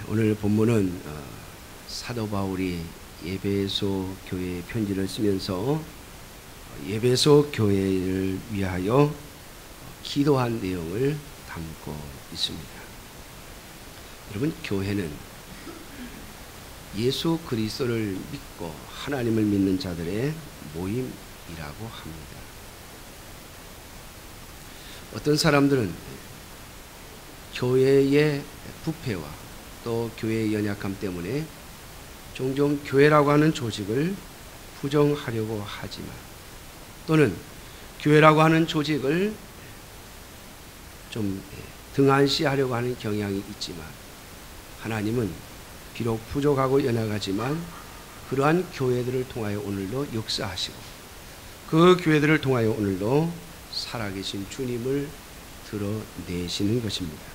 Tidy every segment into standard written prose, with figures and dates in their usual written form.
오늘 본문은 사도 바울이 에베소 교회에 편지를 쓰면서 에베소 교회를 위하여 기도한 내용을 담고 있습니다. 여러분, 교회는 예수 그리스도를 믿고 하나님을 믿는 자들의 모임이라고 합니다. 어떤 사람들은 교회의 부패와 또 교회의 연약함 때문에 종종 교회라고 하는 조직을 부정하려고 하지만, 또는 교회라고 하는 조직을 좀 등한시하려고 하는 경향이 있지만, 하나님은 비록 부족하고 연약하지만 그러한 교회들을 통하여 오늘도 역사하시고, 그 교회들을 통하여 오늘도 살아계신 주님을 드러내시는 것입니다.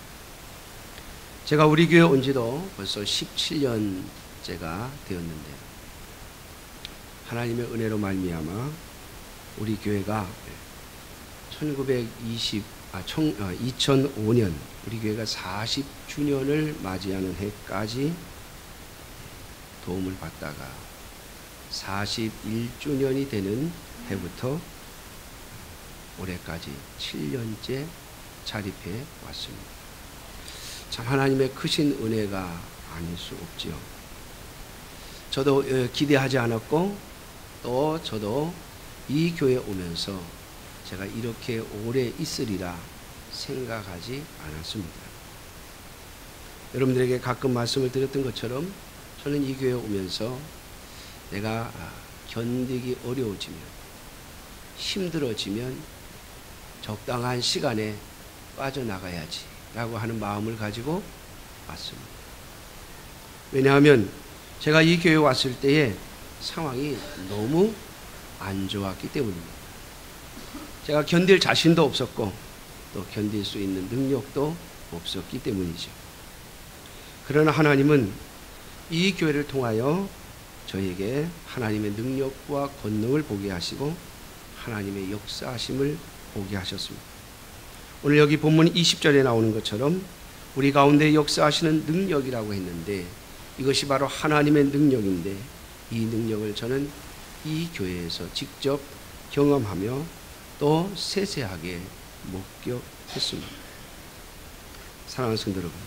제가 우리 교회 온 지도 벌써 17년째가 되었는데요, 하나님의 은혜로 말미암아 우리 교회가 2005년 우리 교회가 40주년을 맞이하는 해까지 도움을 받다가 41주년이 되는 해부터 올해까지 7년째 자립해 왔습니다. 참 하나님의 크신 은혜가 아닐 수 없지요. 저도 기대하지 않았고, 또 저도 이 교회에 오면서 제가 이렇게 오래 있으리라 생각하지 않았습니다. 여러분들에게 가끔 말씀을 드렸던 것처럼 저는 이 교회에 오면서 내가 견디기 어려워지면, 힘들어지면 적당한 시간에 빠져나가야지 라고 하는 마음을 가지고 왔습니다. 왜냐하면 제가 이 교회에 왔을 때에 상황이 너무 안 좋았기 때문입니다. 제가 견딜 자신도 없었고 또 견딜 수 있는 능력도 없었기 때문이죠. 그러나 하나님은 이 교회를 통하여 저에게 하나님의 능력과 권능을 보게 하시고 하나님의 역사하심을 보게 하셨습니다. 오늘 여기 본문 20절에 나오는 것처럼 우리 가운데 역사하시는 능력이라고 했는데, 이것이 바로 하나님의 능력인데, 이 능력을 저는 이 교회에서 직접 경험하며 또 세세하게 목격했습니다. 사랑하는 성도 여러분,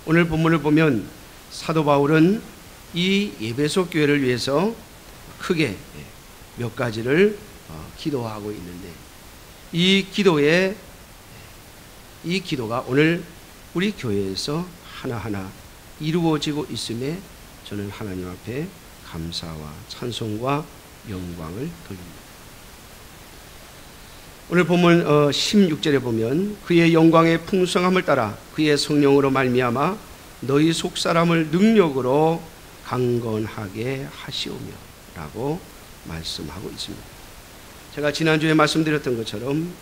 오늘 본문을 보면 사도 바울은 이 에베소 교회를 위해서 크게 몇 가지를 기도하고 있는데, 이 기도가 오늘 우리 교회에서 하나하나 이루어지고 있음에 저는 하나님 앞에 감사와 찬송과 영광을 돌립니다. 오늘 본문 16절에 보면 그의 영광의 풍성함을 따라 그의 성령으로 말미암아 너희 속사람을 능력으로 강건하게 하시오며 라고 말씀하고 있습니다. 제가 지난주에 말씀드렸던 것처럼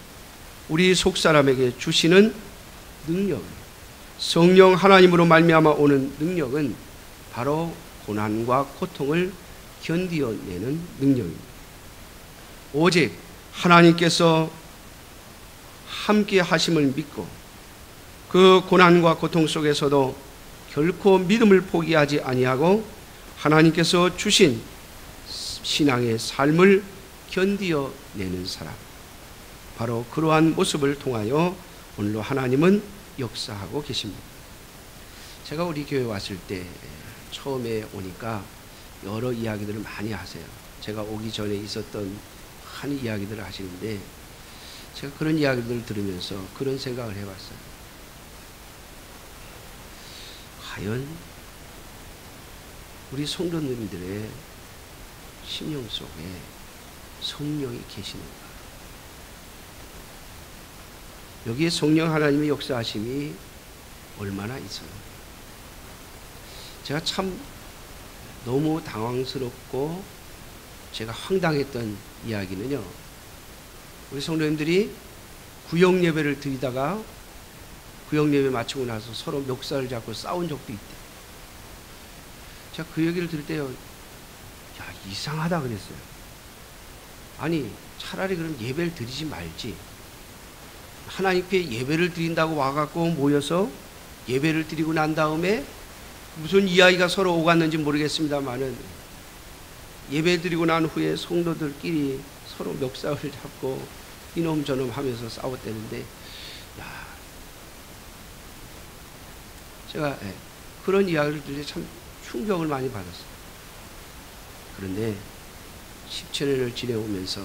우리 속사람에게 주시는 능력, 성령 하나님으로 말미암아 오는 능력은 바로 고난과 고통을 견디어내는 능력입니다. 오직 하나님께서 함께 하심을 믿고 그 고난과 고통 속에서도 결코 믿음을 포기하지 아니하고 하나님께서 주신 신앙의 삶을 견디어내는 사람, 바로 그러한 모습을 통하여 오늘도 하나님은 역사하고 계십니다. 제가 우리 교회 왔을 때 처음에 오니까 여러 이야기들을 많이 하세요. 제가 오기 전에 있었던 많은 이야기들을 하시는데, 제가 그런 이야기들을 들으면서 그런 생각을 해봤어요. 과연 우리 성도님들의 심령 속에 성령이 계시는가? 여기에 성령 하나님의 역사하심이 얼마나 있어요. 제가 참 너무 당황스럽고 제가 황당했던 이야기는요, 우리 성도님들이 구역 예배를 드리다가 구역 예배 마치고 나서 서로 멱살을 잡고 싸운 적도 있대. 제가 그 얘기를 들을 때요, 야, 이상하다 그랬어요. 아니, 차라리 그럼 예배를 드리지 말지. 하나님께 예배를 드린다고 와갖고 모여서 예배를 드리고 난 다음에 무슨 이야기가 서로 오갔는지 모르겠습니다만은 예배 드리고 난 후에 성도들끼리 서로 멱살을 잡고 이놈 저놈 하면서 싸웠대는데, 야, 제가 그런 이야기를 들으니 참 충격을 많이 받았어요. 그런데 17년을 지내오면서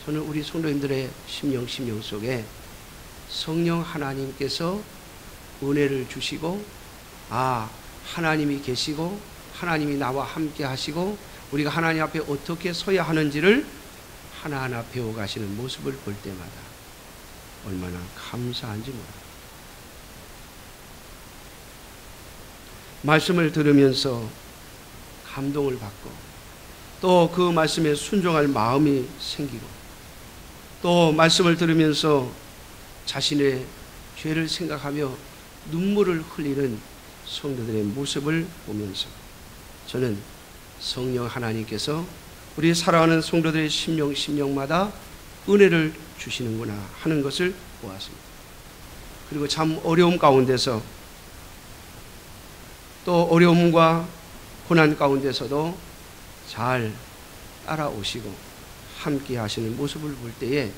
저는 우리 성도님들의 심령 속에 성령 하나님께서 은혜를 주시고, 하나님이 계시고 하나님이 나와 함께 하시고 우리가 하나님 앞에 어떻게 서야 하는지를 하나하나 배워가시는 모습을 볼 때마다 얼마나 감사한지 몰라요. 말씀을 들으면서 감동을 받고 또 그 말씀에 순종할 마음이 생기고 또 말씀을 들으면서 자신의 죄를 생각하며 눈물을 흘리는 성도들의 모습을 보면서 저는 성령 하나님께서 우리 사랑하는 성도들의 심령마다 은혜를 주시는구나 하는 것을 보았습니다. 그리고 참 어려움 가운데서 또 어려움과 고난 가운데서도 잘 따라오시고 함께 하시는 모습을 볼 때에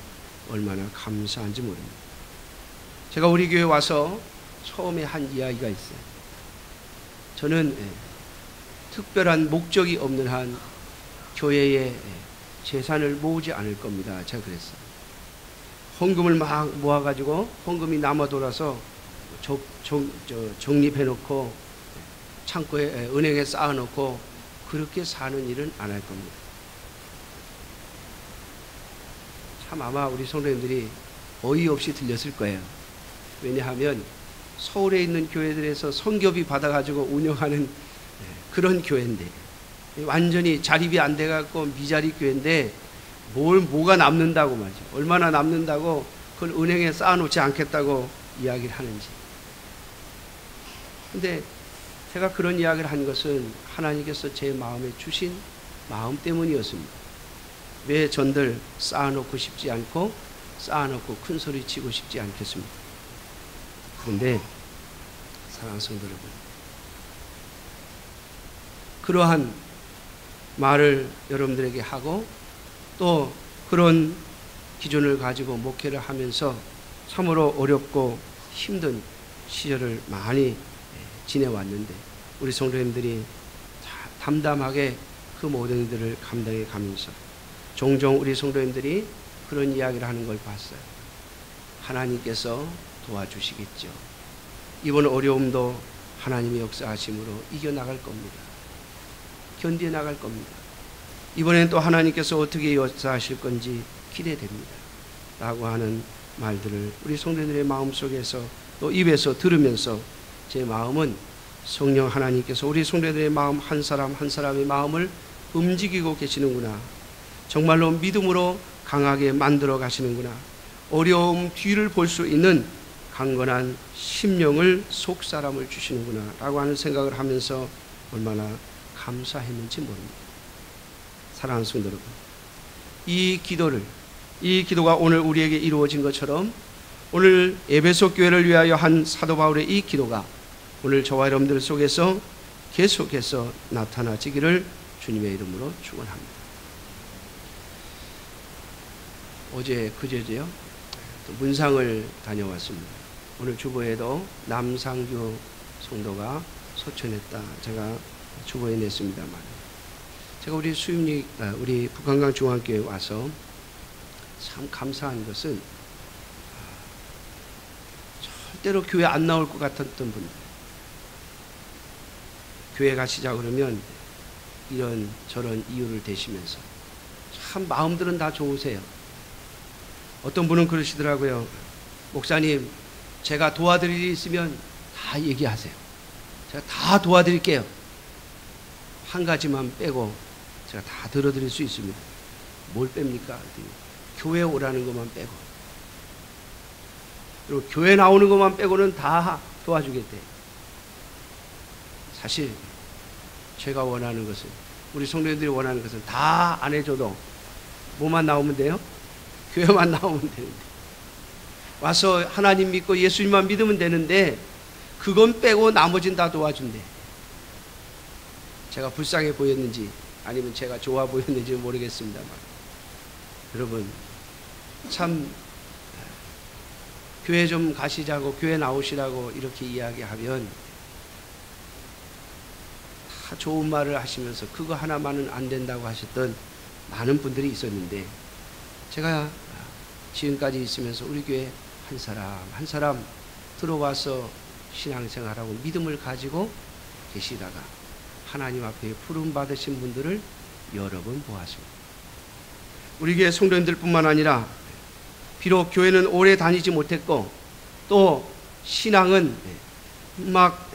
얼마나 감사한지 모릅니다. 제가 우리 교회 와서 처음에 한 이야기가 있어요. 저는 특별한 목적이 없는 한 교회에 재산을 모으지 않을 겁니다. 제가 그랬어요. 헌금을 막 모아가지고 헌금이 남아 돌아서 적립해놓고 창고에 은행에 쌓아놓고 그렇게 사는 일은 안 할 겁니다. 참 아마 우리 성도님들이 어이없이 들렸을 거예요. 왜냐하면 서울에 있는 교회들에서 성교비 받아가지고 운영하는 그런 교회인데 완전히 자립이 안 돼갖고 미자리 교회인데 뭐가 남는다고 말이죠. 얼마나 남는다고 그걸 은행에 쌓아놓지 않겠다고 이야기를 하는지. 근데 제가 그런 이야기를 한 것은 하나님께서 제 마음에 주신 마음 때문이었습니다. 왜 전들 쌓아놓고 싶지 않고 쌓아놓고 큰 소리 치고 싶지 않겠습니까? 그런데 사랑하는 성도 여러분, 그러한 말을 여러분들에게 하고 또 그런 기준을 가지고 목회를 하면서 참으로 어렵고 힘든 시절을 많이 지내왔는데 우리 성도님들이 담담하게 그 모든 일들을 감당해 가면서 종종 우리 성도님들이 그런 이야기를 하는 걸 봤어요. 하나님께서 도와주시겠죠. 이번 어려움도 하나님의 역사하심으로 이겨나갈 겁니다. 견뎌 나갈 겁니다. 이번엔 또 하나님께서 어떻게 역사하실 건지 기대됩니다. 라고 하는 말들을 우리 성도들의 마음속에서 또 입에서 들으면서 제 마음은 성령 하나님께서 우리 성도들의 마음 한 사람 한 사람의 마음을 움직이고 계시는구나. 정말로 믿음으로 강하게 만들어 가시는구나. 어려움 뒤를 볼 수 있는 강건한 심령을 속사람을 주시는구나 라고 하는 생각을 하면서 얼마나 감사했는지 모릅니다. 사랑하는 성도 여러분, 이 기도가 오늘 우리에게 이루어진 것처럼 오늘 에베소 교회를 위하여 한 사도 바울의 이 기도가 오늘 저와 여러분들 속에서 계속해서 나타나지기를 주님의 이름으로 축원합니다. 어제 그제죠. 문상을 다녀왔습니다. 오늘 주보에도 남상규 성도가 소천했다. 제가 주보에 냈습니다만, 제가 우리 북한강 중앙교회 와서 참 감사한 것은 절대로 교회 안 나올 것 같았던 분들, 교회 가시자 그러면 이런 저런 이유를 대시면서 참 마음들은 다 좋으세요. 어떤 분은 그러시더라고요. 목사님, 제가 도와드릴 일이 있으면 다 얘기하세요. 제가 다 도와드릴게요. 한 가지만 빼고 제가 다 들어드릴 수 있습니다. 뭘 뺍니까? 교회 오라는 것만 빼고. 그리고 교회 나오는 것만 빼고는 다 도와주겠대. 사실 제가 원하는 것은, 우리 성도님들이 원하는 것은 다 안 해줘도 뭐만 나오면 돼요? 교회만 나오면 되는데, 와서 하나님 믿고 예수님만 믿으면 되는데 그건 빼고 나머지는 다 도와준대. 제가 불쌍해 보였는지 아니면 제가 좋아 보였는지 모르겠습니다만, 여러분 참 교회 좀 가시자고, 교회 나오시라고 이렇게 이야기하면 다 좋은 말을 하시면서 그거 하나만은 안 된다고 하셨던 많은 분들이 있었는데, 제가 지금까지 있으면서 우리 교회 한 사람 한 사람 들어와서 신앙생활하고 믿음을 가지고 계시다가 하나님 앞에 부름 받으신 분들을 여러 번 보았습니다. 우리 교회 성도님들 뿐만 아니라 비록 교회는 오래 다니지 못했고 또 신앙은 막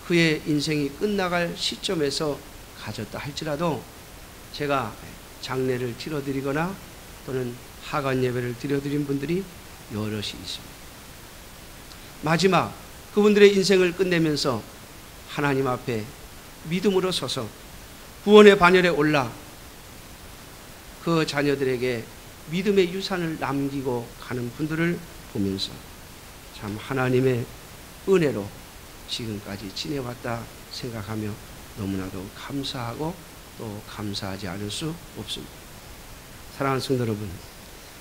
그의 인생이 끝나갈 시점에서 가졌다 할지라도 제가 장례를 치러드리거나 또는 하간 예배를 드려드린 분들이 여럿이 있습니다. 마지막 그분들의 인생을 끝내면서 하나님 앞에 믿음으로 서서 구원의 반열에 올라 그 자녀들에게 믿음의 유산을 남기고 가는 분들을 보면서 참 하나님의 은혜로 지금까지 지내왔다 생각하며 너무나도 감사하고 또 감사하지 않을 수 없습니다. 사랑하는 성도 여러분,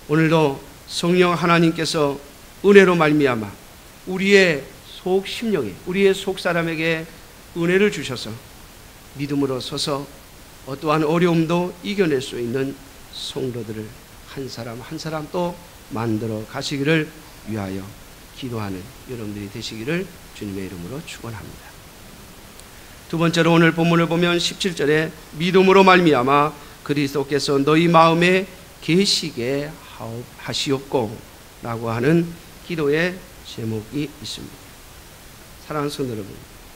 오늘도 성령 하나님께서 은혜로 말미암아 우리의 속 심령에, 우리의 속 사람에게 은혜를 주셔서 믿음으로 서서 어떠한 어려움도 이겨낼 수 있는 성도들을 한 사람 한 사람 또 만들어 가시기를 위하여 기도하는 여러분들이 되시기를 주님의 이름으로 축원합니다. 두 번째로 오늘 본문을 보면 17절에 믿음으로 말미암아 그리스도께서 너희 마음에 계시게 하시옵고 라고 하는 기도의 제목이 있습니다. 사랑하는 성도 여러분,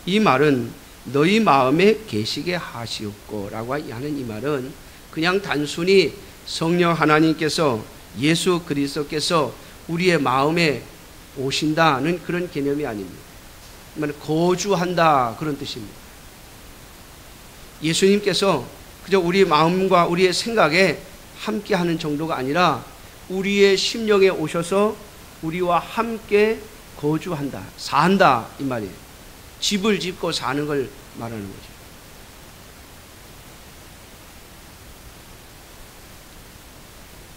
이 말은 너희 마음에 계시게 하시옵고 라고 하는 이 말은 그냥 단순히 성령 하나님께서 예수 그리스도께서 우리의 마음에 오신다는 그런 개념이 아닙니다. 거주한다 그런 뜻입니다. 예수님께서 그저 우리의 마음과 우리의 생각에 함께하는 정도가 아니라 우리의 심령에 오셔서 우리와 함께 거주한다, 산다 이 말이에요. 집을 짓고 사는 걸 말하는 거죠.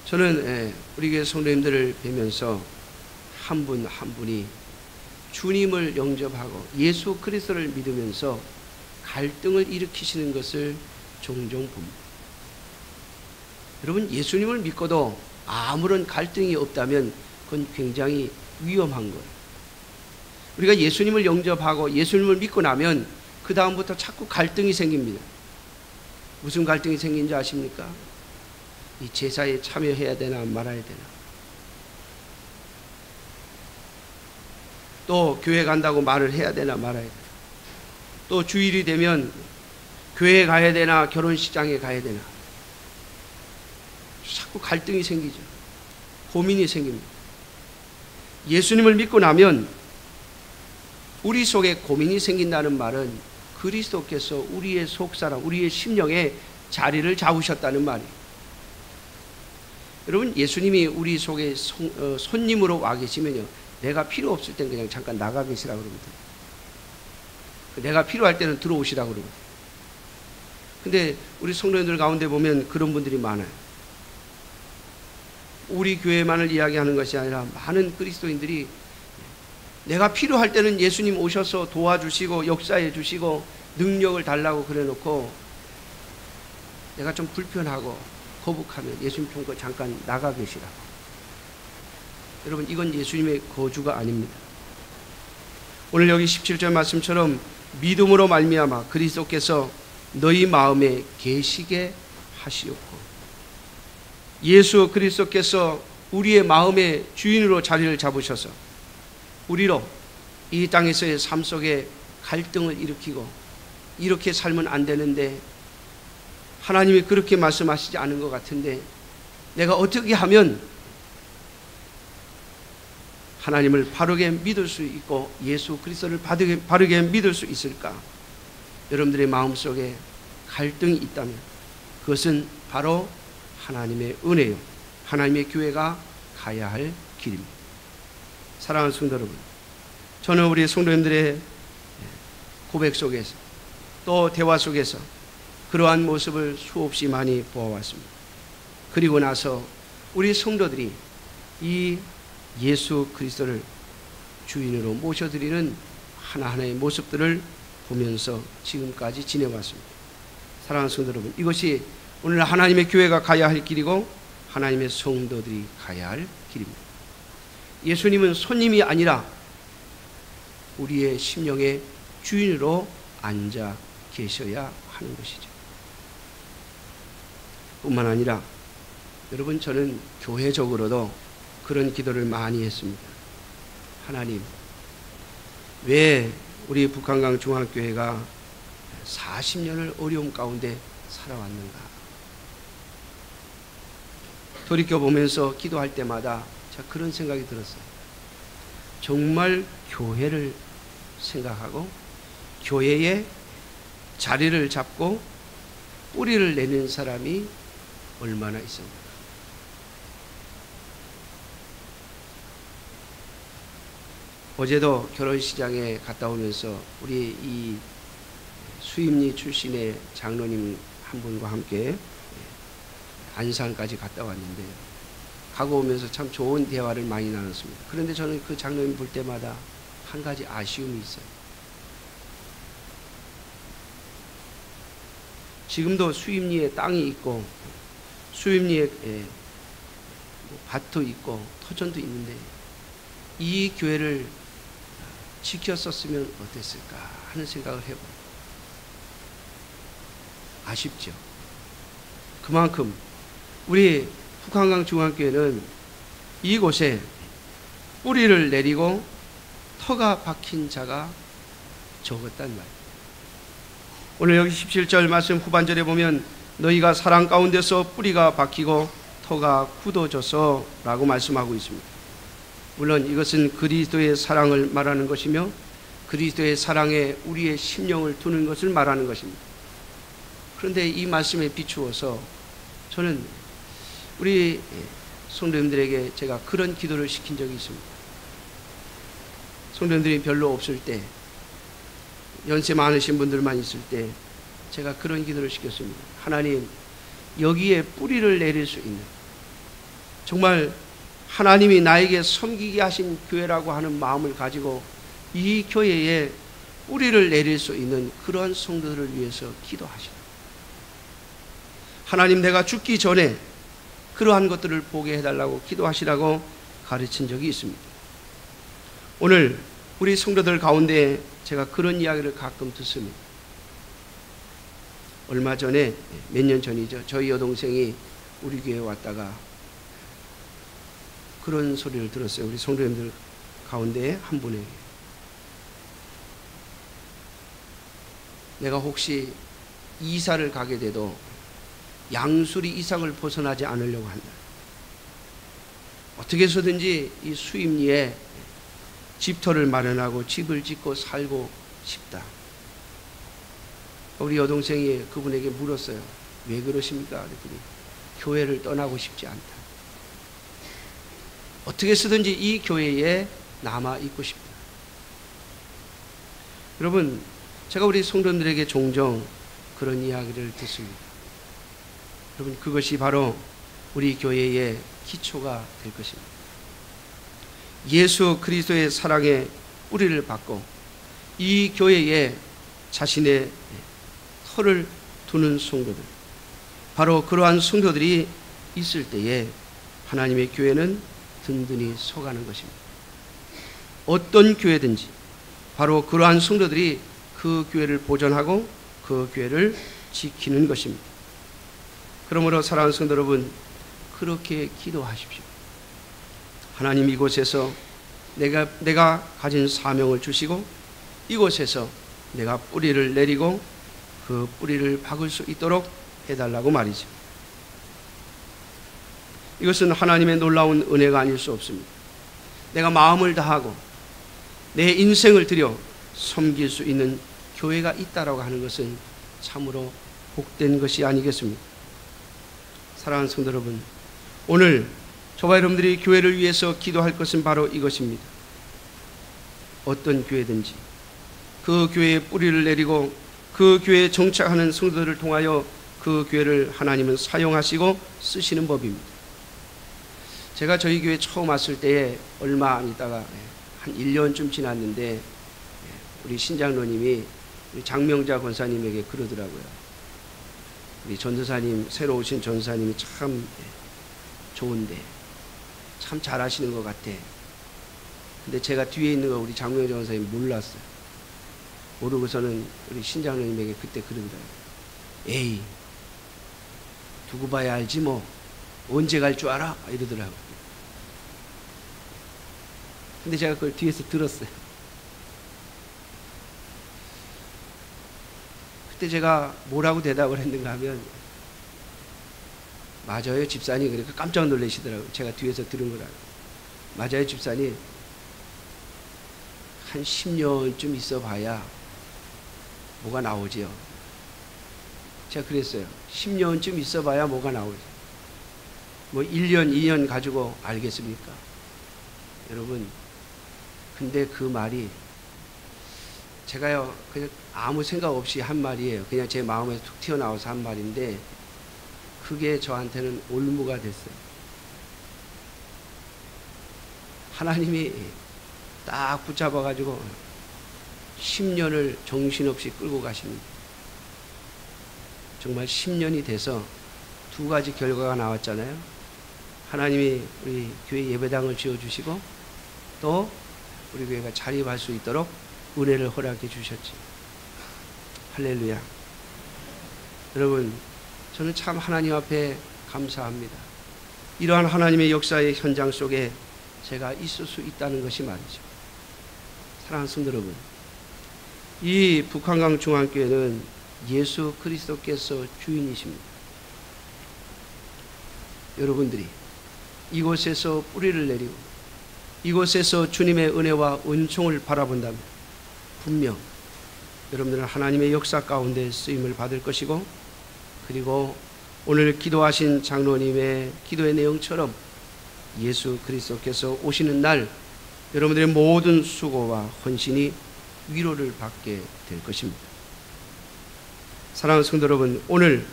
저는 우리 교회 성도님들을 뵈면서 한 분 한 분이 주님을 영접하고 예수 그리스도를 믿으면서 갈등을 일으키시는 것을 종종 봅니다. 여러분, 예수님을 믿고도 아무런 갈등이 없다면 그건 굉장히 위험한 거예요. 우리가 예수님을 영접하고 예수님을 믿고 나면 그 다음부터 자꾸 갈등이 생깁니다. 무슨 갈등이 생긴지 아십니까? 이 제사에 참여해야 되나 말아야 되나, 또 교회 간다고 말을 해야 되나 말아야 되나, 또 주일이 되면 교회에 가야 되나 결혼식장에 가야 되나, 자꾸 갈등이 생기죠. 고민이 생깁니다. 예수님을 믿고 나면 우리 속에 고민이 생긴다는 말은 그리스도께서 우리의 속사람, 우리의 심령에 자리를 잡으셨다는 말이에요. 여러분, 예수님이 우리 속에 손님으로 와 계시면요, 내가 필요 없을 땐 그냥 잠깐 나가 계시라고 그럽니다. 내가 필요할 때는 들어오시라고 그러고. 근데 우리 성도님들 가운데 보면 그런 분들이 많아요. 우리 교회만을 이야기하는 것이 아니라 많은 그리스도인들이 내가 필요할 때는 예수님 오셔서 도와주시고 역사해 주시고 능력을 달라고 그래놓고 내가 좀 불편하고 거북하면 예수님 통과 잠깐 나가 계시라고. 여러분, 이건 예수님의 거주가 아닙니다. 오늘 여기 17절 말씀처럼 믿음으로 말미암아 그리스도께서 너희 마음에 계시게 하시옵고, 예수 그리스도께서 우리의 마음의 주인으로 자리를 잡으셔서 우리로 이 땅에서의 삶 속에 갈등을 일으키고 이렇게 살면 안 되는데 하나님이 그렇게 말씀하시지 않은 것 같은데 내가 어떻게 하면 하나님을 바르게 믿을 수 있고 예수 그리스도를 바르게 믿을 수 있을까? 여러분들의 마음속에 갈등이 있다면 그것은 바로 하나님의 은혜요, 하나님의 교회가 가야 할 길입니다. 사랑하는 성도 여러분, 저는 우리 성도님들의 고백 속에서 또 대화 속에서 그러한 모습을 수없이 많이 보아왔습니다. 그리고 나서 우리 성도들이 이 예수 그리스도를 주인으로 모셔드리는 하나하나의 모습들을 보면서 지금까지 지내왔습니다. 사랑하는 성도 여러분, 이것이 오늘 하나님의 교회가 가야 할 길이고 하나님의 성도들이 가야 할 길입니다. 예수님은 손님이 아니라 우리의 심령의 주인으로 앉아 계셔야 하는 것이죠. 뿐만 아니라 여러분, 저는 교회적으로도 그런 기도를 많이 했습니다. 하나님, 왜 우리 북한강 중앙교회가 40년을 어려움 가운데 살아왔는가? 돌이켜보면서 기도할 때마다 제가 그런 생각이 들었어요. 정말 교회를 생각하고 교회에 자리를 잡고 뿌리를 내는 사람이 얼마나 있습니까? 어제도 결혼시장에 갔다 오면서 우리 이 수임리 출신의 장로님 한 분과 함께 안산까지 갔다 왔는데, 가고 오면서 참 좋은 대화를 많이 나눴습니다. 그런데 저는 그 장로님 볼 때마다 한 가지 아쉬움이 있어요. 지금도 수임리에 땅이 있고 수임리에 밭도 있고 터전도 있는데 이 교회를 지켰었으면 어땠을까 하는 생각을 해봐요. 아쉽죠. 그만큼 우리 북한강 중앙교회는 이곳에 뿌리를 내리고 터가 박힌 자가 적었단 말이에요. 오늘 여기 17절 말씀 후반절에 보면 너희가 사랑 가운데서 뿌리가 박히고 터가 굳어져서 라고 말씀하고 있습니다. 물론 이것은 그리스도의 사랑을 말하는 것이며 그리스도의 사랑에 우리의 심령을 두는 것을 말하는 것입니다. 그런데 이 말씀에 비추어서 저는 우리 성도님들에게 제가 그런 기도를 시킨 적이 있습니다. 성도님들이 별로 없을 때, 연세 많으신 분들만 있을 때 제가 그런 기도를 시켰습니다. 하나님, 여기에 뿌리를 내릴 수 있는, 정말 하나님이 나에게 섬기게 하신 교회라고 하는 마음을 가지고 이 교회에 뿌리를 내릴 수 있는 그러한 성도들을 위해서 기도하시라. 하나님, 내가 죽기 전에 그러한 것들을 보게 해달라고 기도하시라고 가르친 적이 있습니다. 오늘 우리 성도들 가운데 제가 그런 이야기를 가끔 듣습니다. 얼마 전에, 몇 년 전이죠, 저희 여동생이 우리 교회에 왔다가 그런 소리를 들었어요. 우리 성도님들 가운데 한 분에게. 내가 혹시 이사를 가게 돼도 양수리 이상을 벗어나지 않으려고 한다. 어떻게 해서든지 이 수임리에 집터를 마련하고 집을 짓고 살고 싶다. 우리 여동생이 그분에게 물었어요. 왜 그러십니까? 그랬더니 교회를 떠나고 싶지 않다. 어떻게 해서든지 이 교회에 남아 있고 싶다. 여러분, 제가 우리 성도들에게 종종 그런 이야기를 듣습니다. 여러분, 그것이 바로 우리 교회의 기초가 될 것입니다. 예수 그리스도의 사랑에 뿌리를 받고 이 교회에 자신의 터를 두는 성도들, 바로 그러한 성도들이 있을 때에 하나님의 교회는 든든히 서가는 것입니다. 어떤 교회든지 바로 그러한 성도들이 그 교회를 보존하고 그 교회를 지키는 것입니다. 그러므로 사랑하는 성도 여러분, 그렇게 기도하십시오. 하나님, 이곳에서 내가 가진 사명을 주시고 이곳에서 내가 뿌리를 내리고 그 뿌리를 박을 수 있도록 해달라고 말이죠. 이것은 하나님의 놀라운 은혜가 아닐 수 없습니다. 내가 마음을 다하고 내 인생을 들여 섬길 수 있는 교회가 있다라고 하는 것은 참으로 복된 것이 아니겠습니까? 사랑하는 성도 여러분, 오늘 저와 여러분들이 교회를 위해서 기도할 것은 바로 이것입니다. 어떤 교회든지 그 교회에 뿌리를 내리고 그 교회에 정착하는 성도들을 통하여 그 교회를 하나님은 사용하시고 쓰시는 법입니다. 제가 저희 교회 처음 왔을 때에 얼마 안 있다가 한 1년쯤 지났는데 우리 신장로님이 우리 장명자 권사님에게 그러더라고요. 우리 전도사님, 새로 오신 전도사님이 참 좋은데 참 잘하시는 것 같아. 근데 제가 뒤에 있는 거 우리 장명자 권사님 몰랐어요. 모르고서는 우리 신장로님에게 그때 그러더라고요. 에이, 두고 봐야 알지 뭐. 언제 갈 줄 알아? 이러더라고요. 근데 제가 그걸 뒤에서 들었어요. 그때 제가 뭐라고 대답을 했는가 하면, 맞아요 집사님. 그러니까 깜짝 놀라시더라고요. 제가 뒤에서 들은 거라고. 맞아요 집사님. 한 10년쯤 있어 봐야 뭐가 나오지요. 제가 그랬어요. 10년쯤 있어 봐야 뭐가 나오지. 뭐 1년, 2년 가지고 알겠습니까? 여러분, 근데 그 말이 제가요 그냥 아무 생각 없이 한 말이에요. 그냥 제 마음에서 툭 튀어나와서 한 말인데 그게 저한테는 올무가 됐어요. 하나님이 딱 붙잡아가지고 10년을 정신없이 끌고 가십니다. 정말 10년이 돼서 두 가지 결과가 나왔잖아요. 하나님이 우리 교회 예배당을 지어주시고 또 우리 교회가 자립할 수 있도록 은혜를 허락해 주셨지. 할렐루야. 여러분, 저는 참 하나님 앞에 감사합니다. 이러한 하나님의 역사의 현장 속에 제가 있을 수 있다는 것이 말이죠. 사랑하는 성도 여러분, 이 북한강 중앙교회는 예수 그리스도께서 주인이십니다. 여러분들이 이곳에서 뿌리를 내리고 이곳에서 주님의 은혜와 은총을 바라본다면 분명 여러분들은 하나님의 역사 가운데 쓰임을 받을 것이고, 그리고 오늘 기도하신 장로님의 기도의 내용처럼 예수 그리스도께서 오시는 날 여러분들의 모든 수고와 헌신이 위로를 받게 될 것입니다. 사랑하는 성도 여러분, 오늘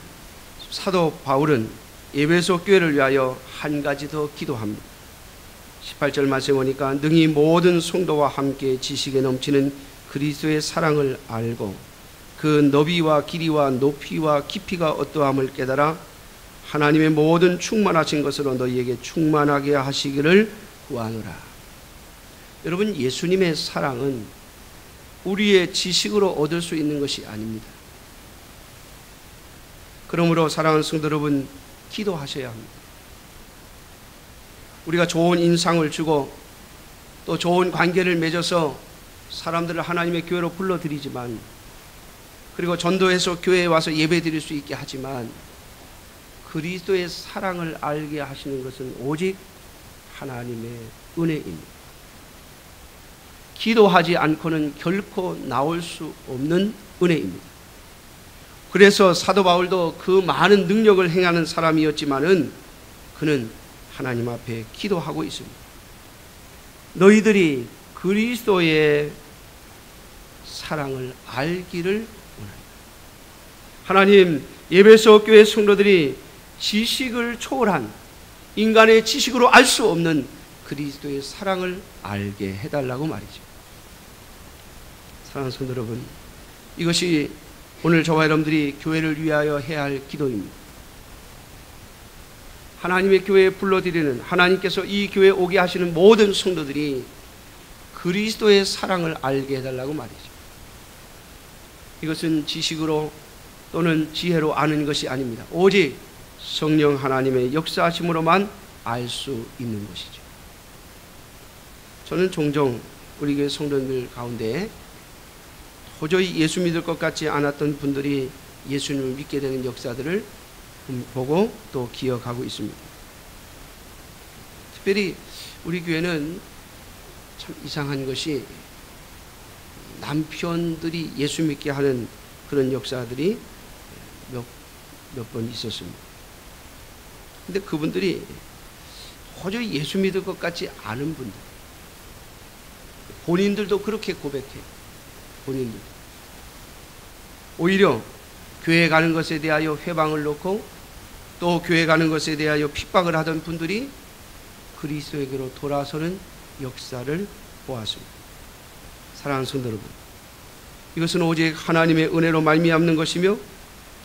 사도 바울은 에베소 교회를 위하여 한 가지 더 기도합니다. 18절 말씀에 보니까 능히 모든 성도와 함께 지식에 넘치는 그리스도의 사랑을 알고 그 너비와 길이와 높이와 깊이가 어떠함을 깨달아 하나님의 모든 충만하신 것으로 너희에게 충만하게 하시기를 구하노라. 여러분, 예수님의 사랑은 우리의 지식으로 얻을 수 있는 것이 아닙니다. 그러므로 사랑하는 성도 여러분, 기도하셔야 합니다. 우리가 좋은 인상을 주고 또 좋은 관계를 맺어서 사람들을 하나님의 교회로 불러들이지만, 그리고 전도해서 교회에 와서 예배 드릴 수 있게 하지만, 그리스도의 사랑을 알게 하시는 것은 오직 하나님의 은혜입니다. 기도하지 않고는 결코 나올 수 없는 은혜입니다. 그래서 사도 바울도 그 많은 능력을 행하는 사람이었지만은 그는 하나님 앞에 기도하고 있습니다. 너희들이 그리스도의 사랑을 알기를 원합니다. 하나님, 에베소 교회 성도들이 지식을 초월한, 인간의 지식으로 알 수 없는 그리스도의 사랑을 알게 해달라고 말이죠. 사랑하는 성도 여러분, 이것이 오늘 저와 여러분들이 교회를 위하여 해야 할 기도입니다. 하나님의 교회에 불러들이는, 하나님께서 이 교회에 오게 하시는 모든 성도들이 그리스도의 사랑을 알게 해달라고 말이죠. 이것은 지식으로 또는 지혜로 아는 것이 아닙니다. 오직 성령 하나님의 역사하심으로만 알 수 있는 것이죠. 저는 종종 우리 교회 성도들 가운데 도저히 예수 믿을 것 같지 않았던 분들이 예수님을 믿게 되는 역사들을 보고 또 기억하고 있습니다. 특별히 우리 교회는 참 이상한 것이 남편들이 예수 믿게 하는 그런 역사들이 몇 번 있었습니다. 근데 그분들이 도저히 예수 믿을 것 같지 않은 분들, 본인들도 그렇게 고백해요. 본인들. 오히려 교회 가는 것에 대하여 회방을 놓고 또 교회 가는 것에 대하여 핍박을 하던 분들이 그리스도에게로 돌아서는 역사를 보았습니다. 사랑하는 성도 여러분, 이것은 오직 하나님의 은혜로 말미암는 것이며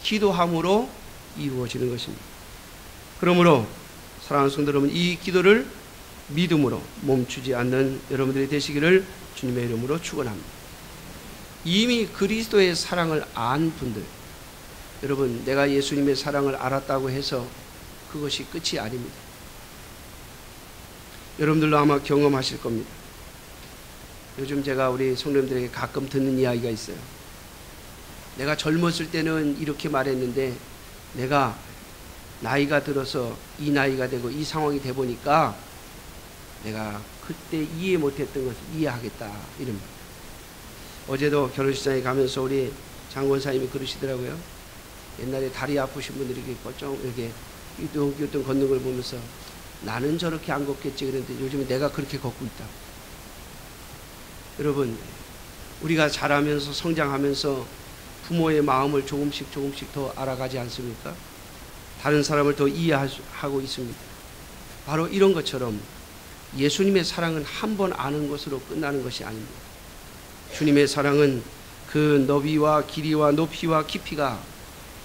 기도함으로 이루어지는 것입니다. 그러므로 사랑하는 성도 여러분, 이 기도를 믿음으로 멈추지 않는 여러분들이 되시기를 주님의 이름으로 축원합니다. 이미 그리스도의 사랑을 안 분들, 여러분, 내가 예수님의 사랑을 알았다고 해서 그것이 끝이 아닙니다. 여러분들도 아마 경험하실 겁니다. 요즘 제가 우리 성도님들에게 가끔 듣는 이야기가 있어요. 내가 젊었을 때는 이렇게 말했는데 내가 나이가 들어서 이 나이가 되고 이 상황이 돼 보니까 내가 그때 이해 못했던 것을 이해하겠다, 이런 말. 어제도 결혼식장에 가면서 우리 장권사님이 그러시더라고요. 옛날에 다리 아프신 분들이 꼴쩍 이렇게 삐뚤삐뚤 걷는 걸 보면서 나는 저렇게 안 걷겠지 그랬는데 요즘에 내가 그렇게 걷고 있다. 여러분, 우리가 자라면서 성장하면서 부모의 마음을 조금씩 더 알아가지 않습니까? 다른 사람을 더 이해하고 있습니다. 바로 이런 것처럼 예수님의 사랑은 한 번 아는 것으로 끝나는 것이 아닙니다. 주님의 사랑은 그 너비와 길이와 높이와 깊이가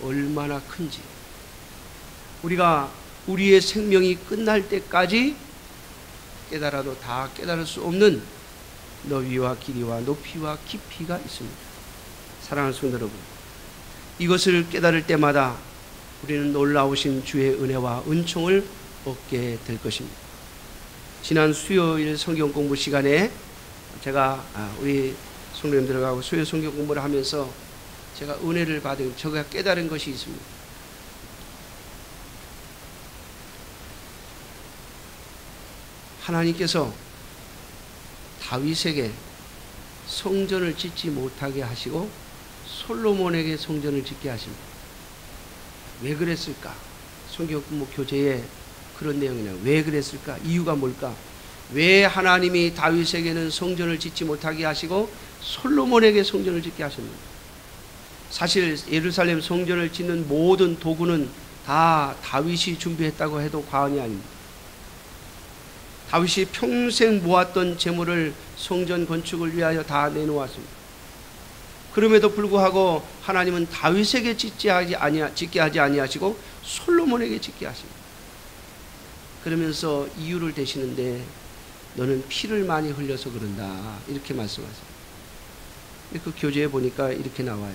얼마나 큰지 우리가 우리의 생명이 끝날 때까지 깨달아도 다 깨달을 수 없는 너비와 길이와 높이와 깊이가 있습니다. 사랑하는 성도 여러분, 이것을 깨달을 때마다 우리는 놀라우신 주의 은혜와 은총을 얻게 될 것입니다. 지난 수요일 성경 공부 시간에 제가 우리 성도님들하고 수요 성경 공부를 하면서 제가 은혜를 받은, 제가 깨달은 것이 있습니다. 하나님께서 다윗에게 성전을 짓지 못하게 하시고 솔로몬에게 성전을 짓게 하십니다. 왜 그랬을까? 성경 공부 교재에 그런 내용이 나와요. 왜 그랬을까? 이유가 뭘까? 왜 하나님이 다윗에게는 성전을 짓지 못하게 하시고 솔로몬에게 성전을 짓게 하셨는가? 사실 예루살렘 성전을 짓는 모든 도구는 다 다윗이 준비했다고 해도 과언이 아닙니다. 다윗이 평생 모았던 재물을 성전 건축을 위하여 다 내놓았습니다. 그럼에도 불구하고 하나님은 다윗에게 짓게 하지 아니하시고 솔로몬에게 짓게 하십니다. 그러면서 이유를 대시는데 너는 피를 많이 흘려서 그런다, 이렇게 말씀하세요. 근데 그 교재에 보니까 이렇게 나와요.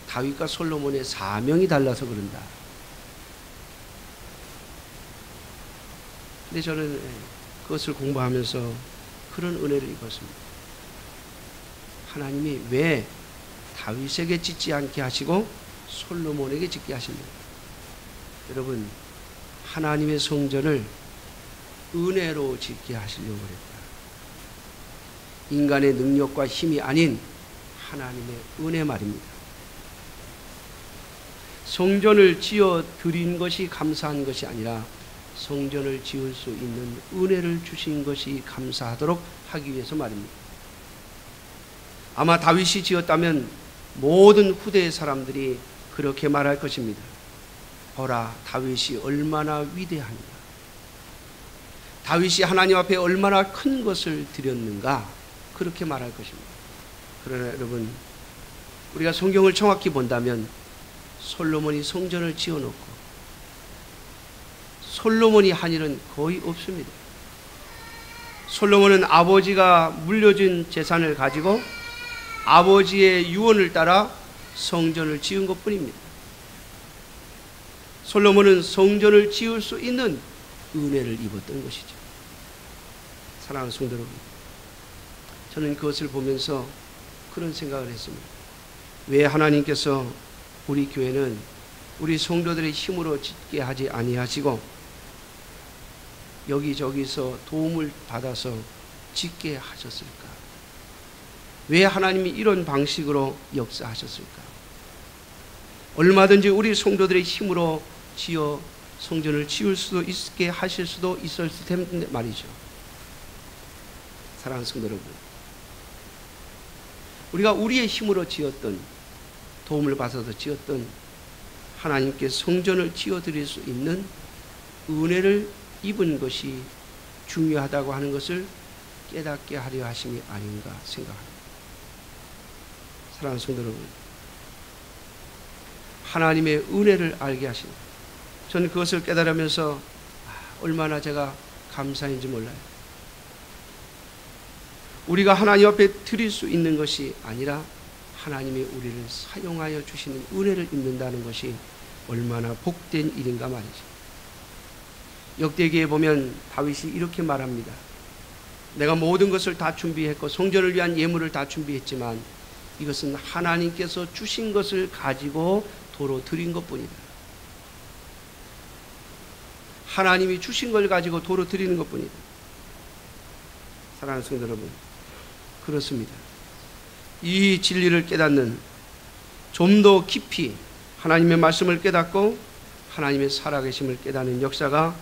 다윗과 솔로몬의 사명이 달라서 그런다. 근데 저는 그것을 공부하면서 그런 은혜를 입었습니다. 하나님이 왜 다윗에게 짓지 않게 하시고 솔로몬에게 짓게 하십니까? 여러분, 하나님의 성전을 은혜로 짓게 하시려고 그랬다. 인간의 능력과 힘이 아닌 하나님의 은혜 말입니다. 성전을 지어 드린 것이 감사한 것이 아니라 성전을 지을 수 있는 은혜를 주신 것이 감사하도록 하기 위해서 말입니다. 아마 다윗이 지었다면 모든 후대의 사람들이 그렇게 말할 것입니다. 보라, 다윗이 얼마나 위대하니까. 다윗이 하나님 앞에 얼마나 큰 것을 드렸는가, 그렇게 말할 것입니다. 그러나 여러분, 우리가 성경을 정확히 본다면 솔로몬이 성전을 지어놓고 솔로몬이 한 일은 거의 없습니다. 솔로몬은 아버지가 물려준 재산을 가지고 아버지의 유언을 따라 성전을 지은 것뿐입니다. 솔로몬은 성전을 지을 수 있는 은혜를 입었던 것이죠. 사랑하는 성도 여러분, 저는 그것을 보면서 그런 생각을 했습니다. 왜 하나님께서 우리 교회는 우리 성도들의 힘으로 짓게 하지 아니하시고 여기저기서 도움을 받아서 짓게 하셨을까? 왜 하나님이 이런 방식으로 역사하셨을까? 얼마든지 우리 성도들의 힘으로 지어 성전을 지을 수도 있게 하실 수도 있었을 텐데 말이죠. 사랑하는 성도 여러분, 우리가 우리의 힘으로 지었던, 도움을 받아서 지었던 하나님께 성전을 지어드릴 수 있는 은혜를 입은 것이 중요하다고 하는 것을 깨닫게 하려 하심이 아닌가 생각합니다. 사랑하는 성도 여러분, 하나님의 은혜를 알게 하신, 저는 그것을 깨달으면서 얼마나 제가 감사인지 몰라요. 우리가 하나님 앞에 드릴 수 있는 것이 아니라 하나님이 우리를 사용하여 주시는 은혜를 입는다는 것이 얼마나 복된 일인가 말이죠. 역대기에 보면 다윗이 이렇게 말합니다. 내가 모든 것을 다 준비했고 성전을 위한 예물을 다 준비했지만 이것은 하나님께서 주신 것을 가지고 도로 드린 것뿐이다. 하나님이 주신 걸 가지고 도로 드리는 것뿐이다. 사랑하는 성도 여러분, 그렇습니다. 이 진리를 깨닫는, 좀 더 깊이 하나님의 말씀을 깨닫고 하나님의 살아계심을 깨닫는 역사가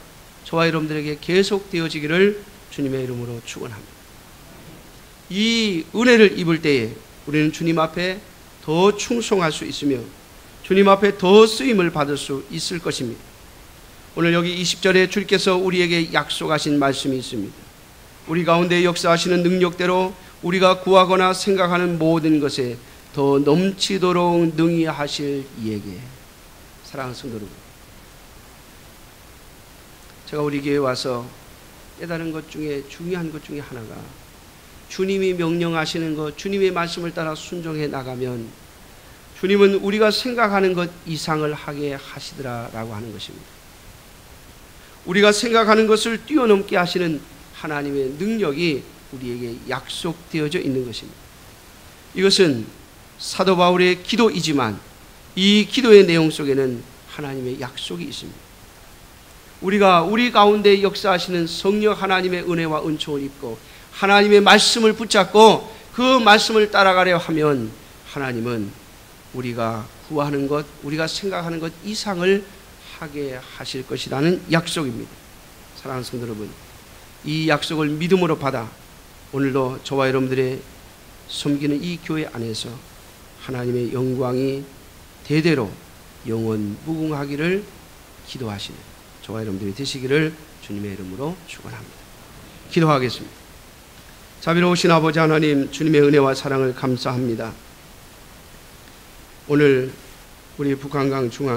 저와 여러분들에게 계속 되어지기를 주님의 이름으로 축원합니다. 이 은혜를 입을 때에 우리는 주님 앞에 더 충성할 수 있으며 주님 앞에 더 쓰임을 받을 수 있을 것입니다. 오늘 여기 20절에 주께서 우리에게 약속하신 말씀이 있습니다. 우리 가운데 역사하시는 능력대로 우리가 구하거나 생각하는 모든 것에 더 넘치도록 능히 하실 이에게. 사랑하는 성도 여러분, 제가 우리 교회에 와서 깨달은 것 중에 중요한 것 중에 하나가, 주님이 명령하시는 것, 주님의 말씀을 따라 순종해 나가면 주님은 우리가 생각하는 것 이상을 하게 하시더라라고 하는 것입니다. 우리가 생각하는 것을 뛰어넘게 하시는 하나님의 능력이 우리에게 약속되어져 있는 것입니다. 이것은 사도 바울의 기도이지만 이 기도의 내용 속에는 하나님의 약속이 있습니다. 우리가 우리 가운데 역사하시는 성령 하나님의 은혜와 은총을 입고 하나님의 말씀을 붙잡고 그 말씀을 따라가려 하면 하나님은 우리가 구하는 것, 우리가 생각하는 것 이상을 하게 하실 것이라는 약속입니다. 사랑하는 성도 여러분, 이 약속을 믿음으로 받아 오늘도 저와 여러분들의 섬기는 이 교회 안에서 하나님의 영광이 대대로 영원 무궁하기를 기도하시는 저와 여러분들이 되시기를 주님의 이름으로 축원합니다. 기도하겠습니다. 자비로우신 아버지 하나님, 주님의 은혜와 사랑을 감사합니다. 오늘 우리 북한강 중앙